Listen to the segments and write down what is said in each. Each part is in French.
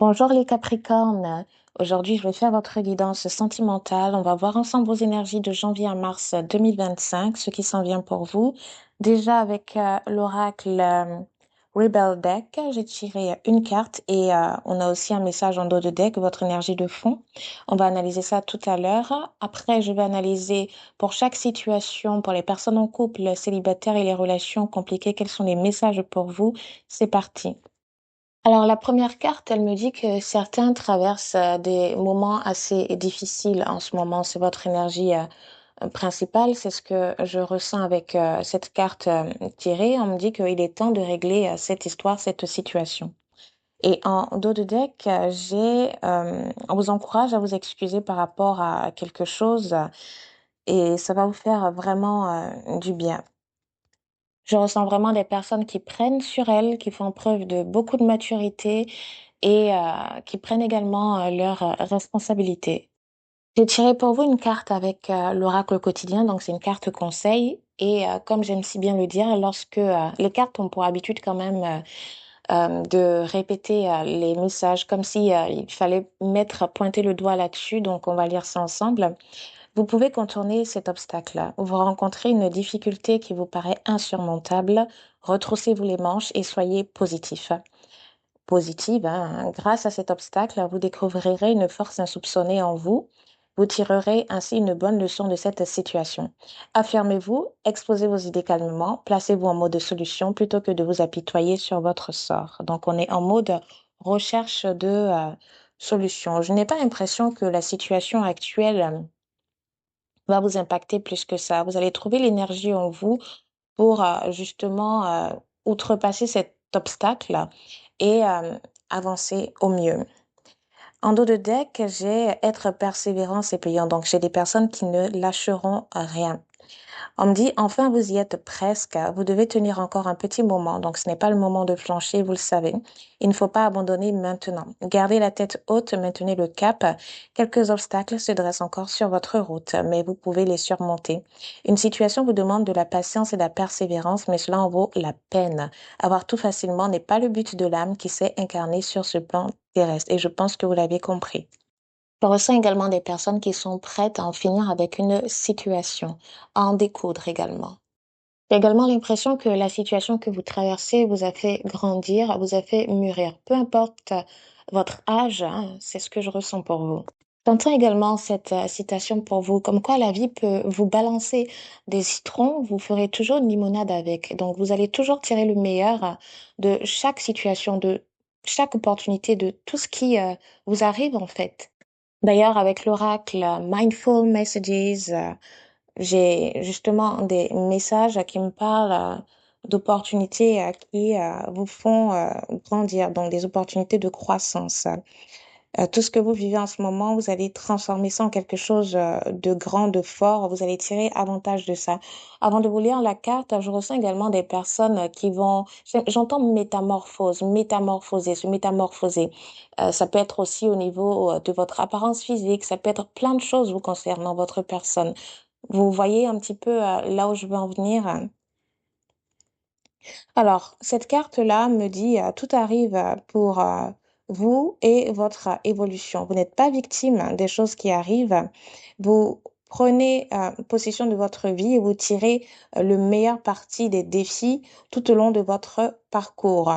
Bonjour les Capricornes. Aujourd'hui, je vais faire votre guidance sentimentale. On va voir ensemble vos énergies de janvier à mars 2025, ce qui s'en vient pour vous. Déjà avec l'oracle Rebel Deck, j'ai tiré une carte et on a aussi un message en dos de deck, votre énergie de fond. On va analyser ça tout à l'heure. Après, je vais analyser pour chaque situation, pour les personnes en couple, célibataires et les relations compliquées, quels sont les messages pour vous. C'est parti. Alors, la première carte, elle me dit que certains traversent des moments assez difficiles en ce moment. C'est votre énergie principale. C'est ce que je ressens avec cette carte tirée. On me dit qu'il est temps de régler cette histoire, cette situation. Et en dos de deck, on vous encourage à vous excuser par rapport à quelque chose et ça va vous faire vraiment du bien. Je ressens vraiment des personnes qui prennent sur elles, qui font preuve de beaucoup de maturité et qui prennent également leurs responsabilités. J'ai tiré pour vous une carte avec l'oracle quotidien, donc c'est une carte conseil. Et comme j'aime si bien le dire, lorsque les cartes ont pour habitude quand même de répéter les messages comme si il fallait pointer le doigt là-dessus, donc on va lire ça ensemble. Vous pouvez contourner cet obstacle-là. Vous rencontrez une difficulté qui vous paraît insurmontable. Retroussez-vous les manches et soyez positif. Positive, hein. Grâce à cet obstacle, vous découvrirez une force insoupçonnée en vous. Vous tirerez ainsi une bonne leçon de cette situation. Affirmez-vous, exposez vos idées calmement, placez-vous en mode solution plutôt que de vous apitoyer sur votre sort. Donc, on est en mode recherche de solution. Je n'ai pas l'impression que la situation actuelle va vous impacter plus que ça. Vous allez trouver l'énergie en vous pour justement outrepasser cet obstacle et avancer au mieux. En dos de deck, j'ai être persévérant, c'est payant. Donc, j'ai des personnes qui ne lâcheront rien. On me dit, enfin, vous y êtes presque. Vous devez tenir encore un petit moment. Donc, ce n'est pas le moment de flancher, vous le savez. Il ne faut pas abandonner maintenant. Gardez la tête haute, maintenez le cap. Quelques obstacles se dressent encore sur votre route, mais vous pouvez les surmonter. Une situation vous demande de la patience et de la persévérance, mais cela en vaut la peine. Avoir tout facilement n'est pas le but de l'âme qui s'est incarnée sur ce plan terrestre. Et je pense que vous l'avez compris. Je ressens également des personnes qui sont prêtes à en finir avec une situation, à en découdre également. J'ai également l'impression que la situation que vous traversez vous a fait grandir, vous a fait mûrir. Peu importe votre âge, hein, c'est ce que je ressens pour vous. J'entends également cette citation pour vous, comme quoi la vie peut vous balancer des citrons, vous ferez toujours une limonade avec. Donc vous allez toujours tirer le meilleur de chaque situation, de chaque opportunité, de tout ce qui vous arrive en fait. D'ailleurs, avec l'oracle Mindful Messages, j'ai justement des messages qui me parlent d'opportunités qui vous font grandir, donc des opportunités de croissance. Tout ce que vous vivez en ce moment, vous allez transformer ça en quelque chose de grand, de fort. Vous allez tirer avantage de ça. Avant de vous lire la carte, je ressens également des personnes qui vont... J'entends métamorphose, métamorphoser, se métamorphoser. Ça peut être aussi au niveau de votre apparence physique. Ça peut être plein de choses vous concernant votre personne. Vous voyez un petit peu là où je veux en venir. Alors, cette carte-là me dit tout arrive pour vous et votre évolution. Vous n'êtes pas victime des choses qui arrivent. Vous prenez possession de votre vie et vous tirez le meilleur parti des défis tout au long de votre parcours.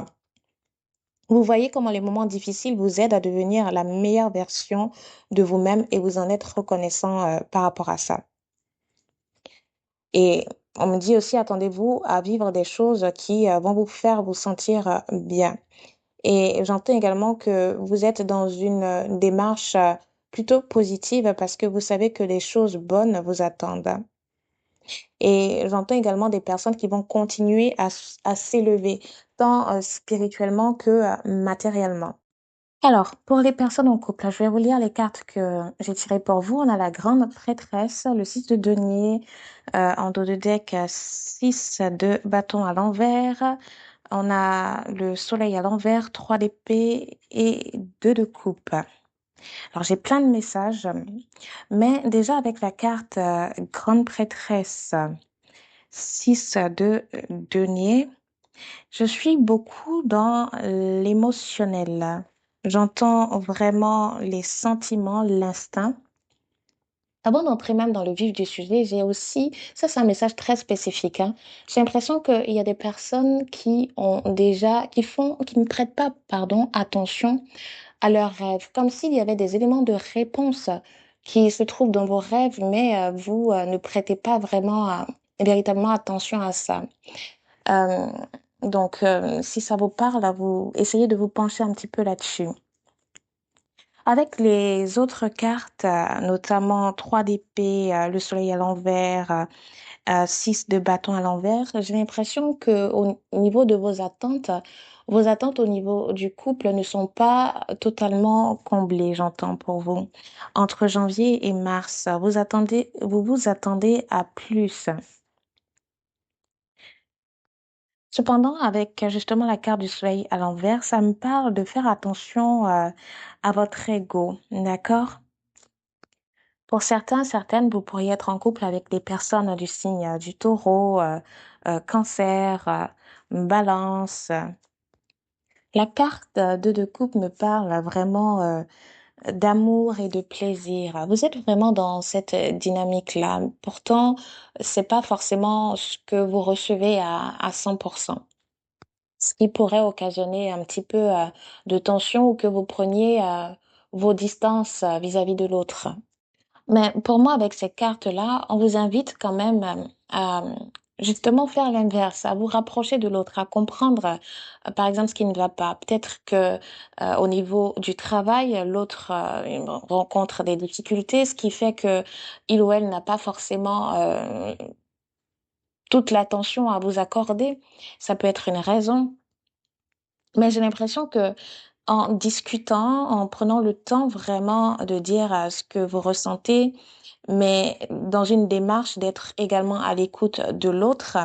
Vous voyez comment les moments difficiles vous aident à devenir la meilleure version de vous-même et vous en êtes reconnaissant par rapport à ça. Et on me dit aussi, attendez-vous à vivre des choses qui vont vous faire vous sentir bien. Et j'entends également que vous êtes dans une démarche plutôt positive parce que vous savez que les choses bonnes vous attendent. Et j'entends également des personnes qui vont continuer à s'élever, tant spirituellement que matériellement. Alors, pour les personnes en couple, je vais vous lire les cartes que j'ai tirées pour vous. On a la grande prêtresse, le 6 de denier, en dos de deck, 6 de bâton à l'envers. On a le soleil à l'envers, 3 d'épée et 2 de coupe. Alors, j'ai plein de messages, mais déjà avec la carte grande prêtresse, 6 de denier, je suis beaucoup dans l'émotionnel. J'entends vraiment les sentiments, l'instinct. Avant d'entrer même dans le vif du sujet, j'ai aussi, ça c'est un message très spécifique, hein. J'ai l'impression qu'il y a des personnes qui ont déjà, qui ne prêtent pas, pardon, attention à leurs rêves, comme s'il y avait des éléments de réponse qui se trouvent dans vos rêves, mais vous ne prêtez pas vraiment, véritablement attention à ça. Euh, donc, si ça vous parle, vous essayez de vous pencher un petit peu là-dessus. Avec les autres cartes, notamment 3 d'épée, le soleil à l'envers, 6 de bâton à l'envers, j'ai l'impression que au niveau de vos attentes au niveau du couple ne sont pas totalement comblées, j'entends pour vous. Entre janvier et mars, vous vous attendez à plus. Cependant, avec justement la carte du soleil à l'envers, ça me parle de faire attention, à votre ego, d'accord? Pour certains, certaines, vous pourriez être en couple avec des personnes du signe du taureau, cancer, balance. La carte de coupe me parle vraiment d'amour et de plaisir. Vous êtes vraiment dans cette dynamique-là. Pourtant, c'est pas forcément ce que vous recevez à 100%. Ce qui pourrait occasionner un petit peu de tension ou que vous preniez vos distances vis-à-vis de l'autre. Mais pour moi, avec ces cartes-là, on vous invite quand même à justement faire l'inverse, à vous rapprocher de l'autre, à comprendre, par exemple, ce qui ne va pas. Peut-être que au niveau du travail, l'autre rencontre des difficultés, ce qui fait que il ou elle n'a pas forcément toute l'attention à vous accorder. Ça peut être une raison. Mais j'ai l'impression que en discutant, en prenant le temps vraiment de dire ce que vous ressentez, mais dans une démarche d'être également à l'écoute de l'autre,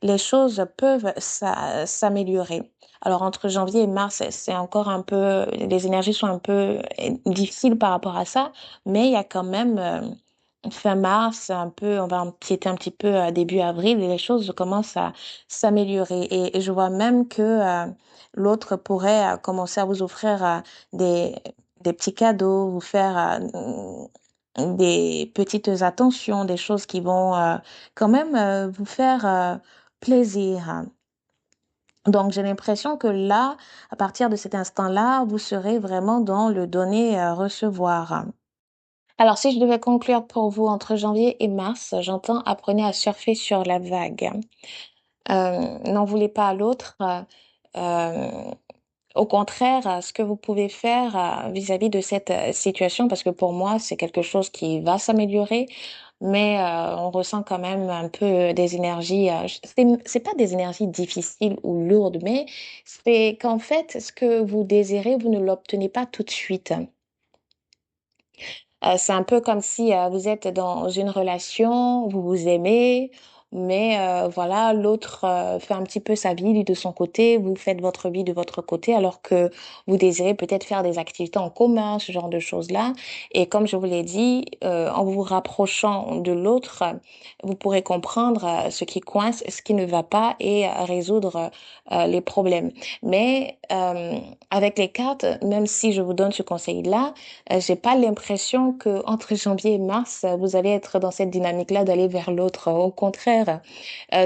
les choses peuvent s'améliorer. Alors entre janvier et mars, c'est encore un peu, les énergies sont un peu difficiles par rapport à ça, mais il y a quand même fin mars, un peu, on va empiéter un petit peu à début avril et les choses commencent à s'améliorer. Et je vois même que l'autre pourrait commencer à vous offrir des, des petits cadeaux, vous faire des petites attentions, des choses qui vont quand même vous faire plaisir. Donc, j'ai l'impression que là, à partir de cet instant-là, vous serez vraiment dans le donner-recevoir. Alors, si je devais conclure pour vous entre janvier et mars, j'entends apprenez à surfer sur la vague. N'en voulez pas à l'autre. Euh, Au contraire, ce que vous pouvez faire vis-à-vis de cette situation, parce que pour moi, c'est quelque chose qui va s'améliorer, mais on ressent quand même un peu des énergies. C'est pas des énergies difficiles ou lourdes, mais c'est qu'en fait, ce que vous désirez, vous ne l'obtenez pas tout de suite. C'est un peu comme si vous êtes dans une relation, vous vous aimez, mais voilà, l'autre fait un petit peu sa vie lui, de son côté, vous faites votre vie de votre côté, alors que vous désirez peut-être faire des activités en commun, ce genre de choses-là. Et comme je vous l'ai dit, en vous rapprochant de l'autre, vous pourrez comprendre ce qui coince, ce qui ne va pas et résoudre les problèmes. Mais avec les cartes, même si je vous donne ce conseil-là, j'ai pas l'impression que entre janvier et mars, vous allez être dans cette dynamique-là d'aller vers l'autre. Au contraire,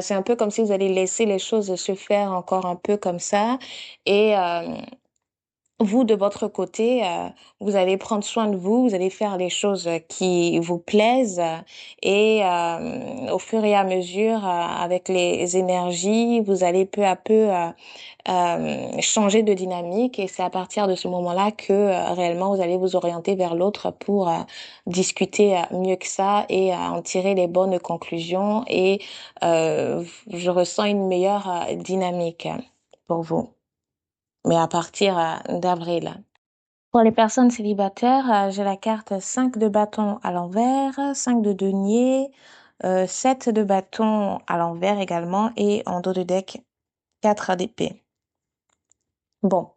c'est un peu comme si vous allez laisser les choses se faire encore un peu comme ça. Et vous, de votre côté, vous allez prendre soin de vous, vous allez faire les choses qui vous plaisent et au fur et à mesure, avec les énergies, vous allez peu à peu changer de dynamique et c'est à partir de ce moment-là que réellement vous allez vous orienter vers l'autre pour discuter mieux que ça et en tirer les bonnes conclusions et je ressens une meilleure dynamique pour vous, mais à partir d'avril. Pour les personnes célibataires, j'ai la carte 5 de bâton à l'envers, 5 de denier, 7 de bâton à l'envers également et en dos de deck 4 d'épée. Bon,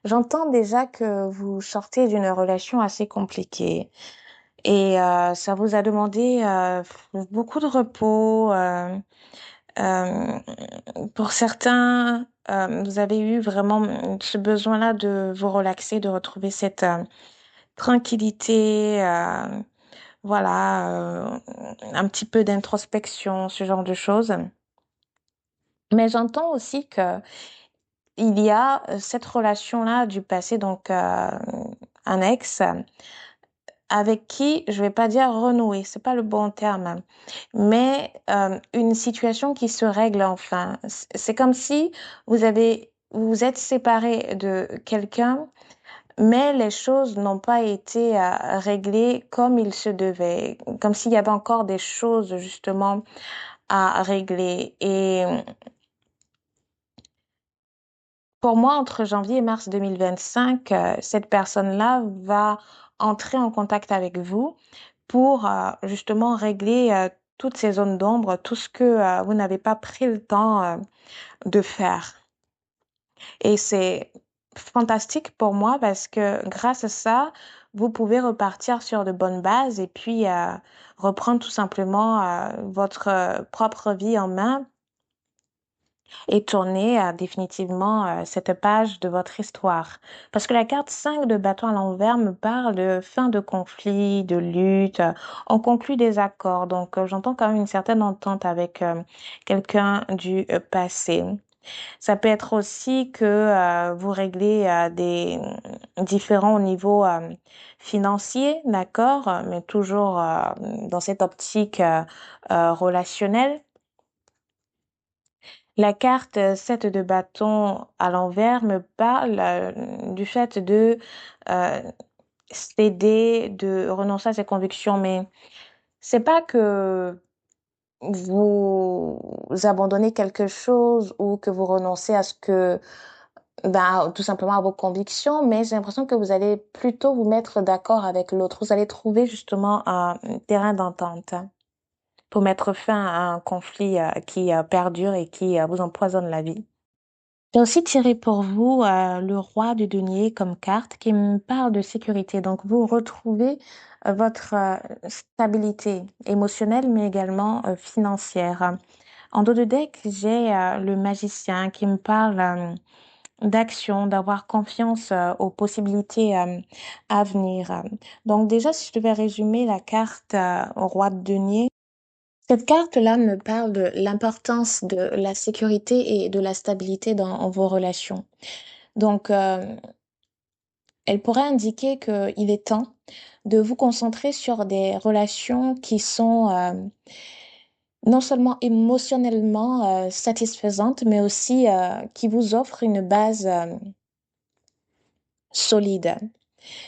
j'entends déjà que vous sortez d'une relation assez compliquée et ça vous a demandé beaucoup de repos. Euh, pour certains, vous avez eu vraiment ce besoin-là de vous relaxer, de retrouver cette tranquillité, voilà, un petit peu d'introspection, ce genre de choses. Mais j'entends aussi que il y a cette relation-là du passé, donc un ex avec qui, je vais pas dire renouer, c'est pas le bon terme, mais une situation qui se règle enfin. C'est comme si vous vous êtes séparés de quelqu'un, mais les choses n'ont pas été réglées comme il se devait, comme s'il y avait encore des choses justement à régler. Et pour moi, entre janvier et mars 2025, cette personne-là va entrer en contact avec vous pour justement régler toutes ces zones d'ombre, tout ce que vous n'avez pas pris le temps de faire. Et c'est fantastique pour moi parce que grâce à ça, vous pouvez repartir sur de bonnes bases et puis reprendre tout simplement votre propre vie en main et tourner définitivement cette page de votre histoire. Parce que la carte 5 de bâton à l'envers me parle de fin de conflit, de lutte. On conclut des accords. Donc, j'entends quand même une certaine entente avec quelqu'un du passé. Ça peut être aussi que vous réglez des différends au niveau financier, d'accord, mais toujours dans cette optique relationnelle. La carte 7 de bâton à l'envers me parle du fait de euh, céder, de renoncer à ses convictions, mais c'est pas que vous abandonnez quelque chose ou que vous renoncez à ce que, ben, tout simplement à vos convictions, mais j'ai l'impression que vous allez plutôt vous mettre d'accord avec l'autre. Vous allez trouver justement un terrain d'entente pour mettre fin à un conflit qui perdure et qui vous empoisonne la vie. J'ai aussi tiré pour vous le roi de denier comme carte qui me parle de sécurité. Donc, vous retrouvez votre stabilité émotionnelle, mais également financière. En dos de deck, j'ai le magicien qui me parle d'action, d'avoir confiance aux possibilités à venir. Donc, déjà, si je devais résumer la carte au roi de denier, cette carte-là me parle de l'importance de la sécurité et de la stabilité dans vos relations. Donc, elle pourrait indiquer qu'il est temps de vous concentrer sur des relations qui sont non seulement émotionnellement satisfaisantes, mais aussi qui vous offrent une base solide.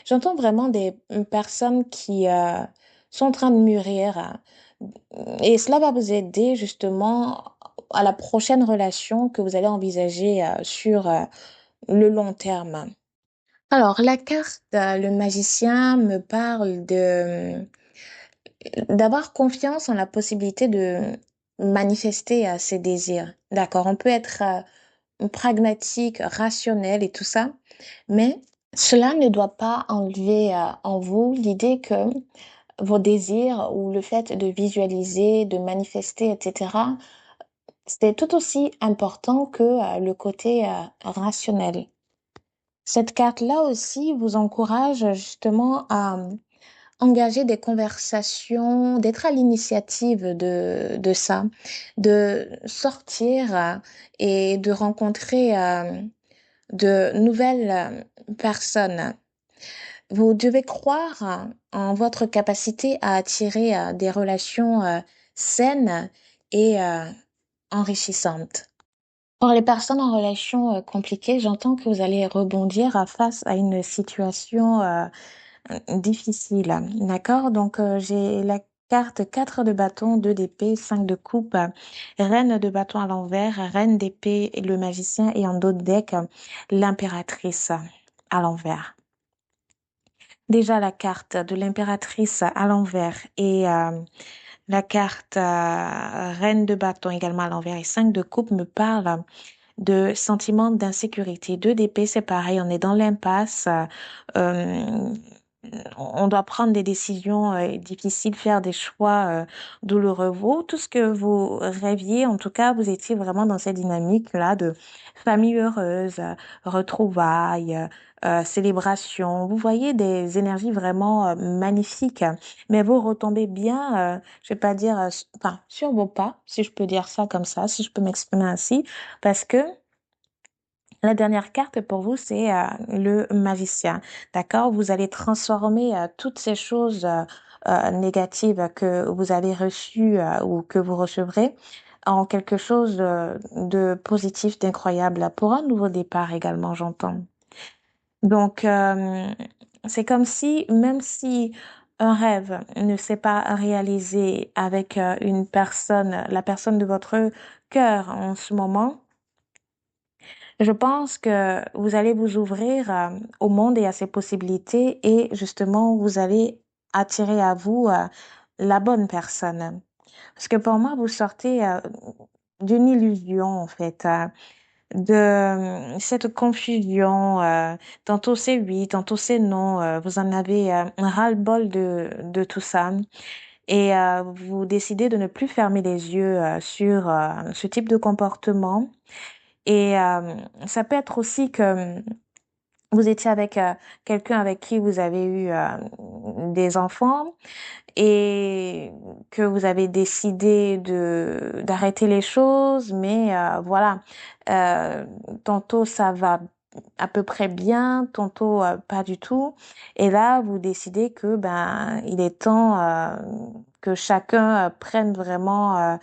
J'entends vraiment des personnes qui sont en train de mûrir et cela va vous aider justement à la prochaine relation que vous allez envisager sur le long terme. Alors, la carte, le magicien me parle de d'avoir confiance en la possibilité de manifester ses désirs. D'accord, on peut être pragmatique, rationnel et tout ça, mais cela ne doit pas enlever en vous l'idée que vos désirs ou le fait de visualiser, de manifester, etc., c'est tout aussi important que le côté rationnel. Cette carte-là aussi vous encourage justement à engager des conversations, d'être à l'initiative de ça, de sortir et de rencontrer de nouvelles personnes. Vous devez croire en votre capacité à attirer des relations saines et enrichissantes. Pour les personnes en relation compliquée, j'entends que vous allez rebondir face à une situation difficile. D'accord? Donc, j'ai la carte 4 de bâton, 2 d'épée, 5 de coupe, reine de bâton à l'envers, reine d'épée, et le magicien et en dos de deck, l'impératrice à l'envers. Déjà, la carte de l'impératrice à l'envers et la carte reine de bâton également à l'envers et 5 de coupe me parlent de sentiments d'insécurité. Deux d'épée, c'est pareil, on est dans l'impasse. Euh, on doit prendre des décisions difficiles, faire des choix douloureux. Vous, tout ce que vous rêviez, en tout cas, vous étiez vraiment dans cette dynamique-là de famille heureuse, retrouvailles, célébration. Vous voyez des énergies vraiment magnifiques, mais vous retombez bien, je vais pas dire, enfin, sur vos pas, si je peux dire ça comme ça, si je peux m'exprimer ainsi, parce que la dernière carte pour vous, c'est le magicien. D'accord? Vous allez transformer toutes ces choses négatives que vous avez reçues ou que vous recevrez en quelque chose de positif, d'incroyable pour un nouveau départ également, j'entends. Donc, c'est comme si, même si un rêve ne s'est pas réalisé avec une personne, la personne de votre cœur en ce moment, je pense que vous allez vous ouvrir au monde et à ses possibilités et justement, vous allez attirer à vous la bonne personne. Parce que pour moi, vous sortez d'une illusion, en fait, de cette confusion. Tantôt c'est oui, tantôt c'est non. Vous en avez un ras-le-bol de tout ça. Et vous décidez de ne plus fermer les yeux sur ce type de comportement. Et ça peut être aussi que vous étiez avec quelqu'un avec qui vous avez eu des enfants et que vous avez décidé de d'arrêter les choses, mais voilà, euh, tantôt ça va à peu près bien, tantôt pas du tout, et là vous décidez que ben il est temps que chacun prenne vraiment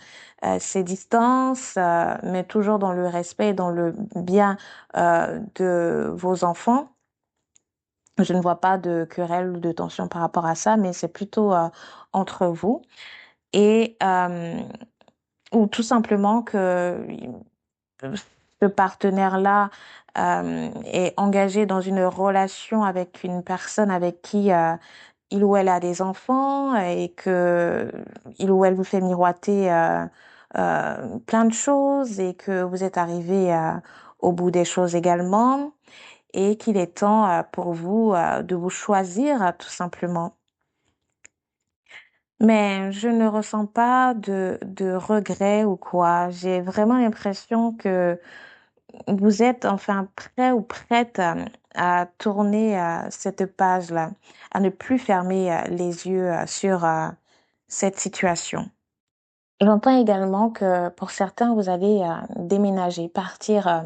ses distances, mais toujours dans le respect et dans le bien de vos enfants. Je ne vois pas de querelle ou de tension par rapport à ça, mais c'est plutôt entre vous et ou tout simplement que ce partenaire-là est engagé dans une relation avec une personne avec qui il ou elle a des enfants et que il ou elle vous fait miroiter plein de choses et que vous êtes arrivé au bout des choses également et qu'il est temps pour vous de vous choisir tout simplement. Mais je ne ressens pas de regret ou quoi. J'ai vraiment l'impression que vous êtes enfin prêt ou prête à tourner cette page-là, à ne plus fermer les yeux sur cette situation. J'entends également que pour certains, vous allez déménager, partir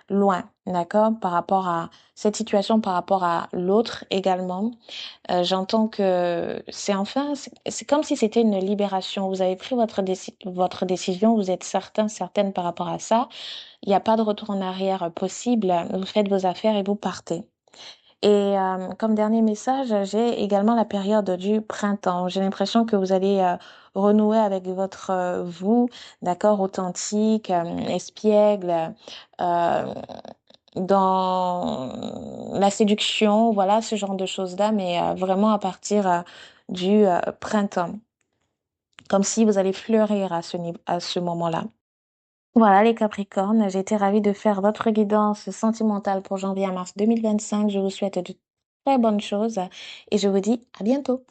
loin, d'accord, par rapport à cette situation, par rapport à l'autre également. J'entends que c'est comme si c'était une libération. Vous avez pris votre décision, vous êtes certaine par rapport à ça. Il n'y a pas de retour en arrière possible. Vous faites vos affaires et vous partez. Et comme dernier message, j'ai également la période du printemps. J'ai l'impression que vous allez renouer avec votre vous, d'accord, authentique, espiègle, euh, dans la séduction, voilà, ce genre de choses-là, mais vraiment à partir du printemps, comme si vous allez fleurir à ce moment-là. Voilà les Capricornes, j'ai été ravie de faire votre guidance sentimentale pour janvier à mars 2025. Je vous souhaite de très bonnes choses et je vous dis à bientôt.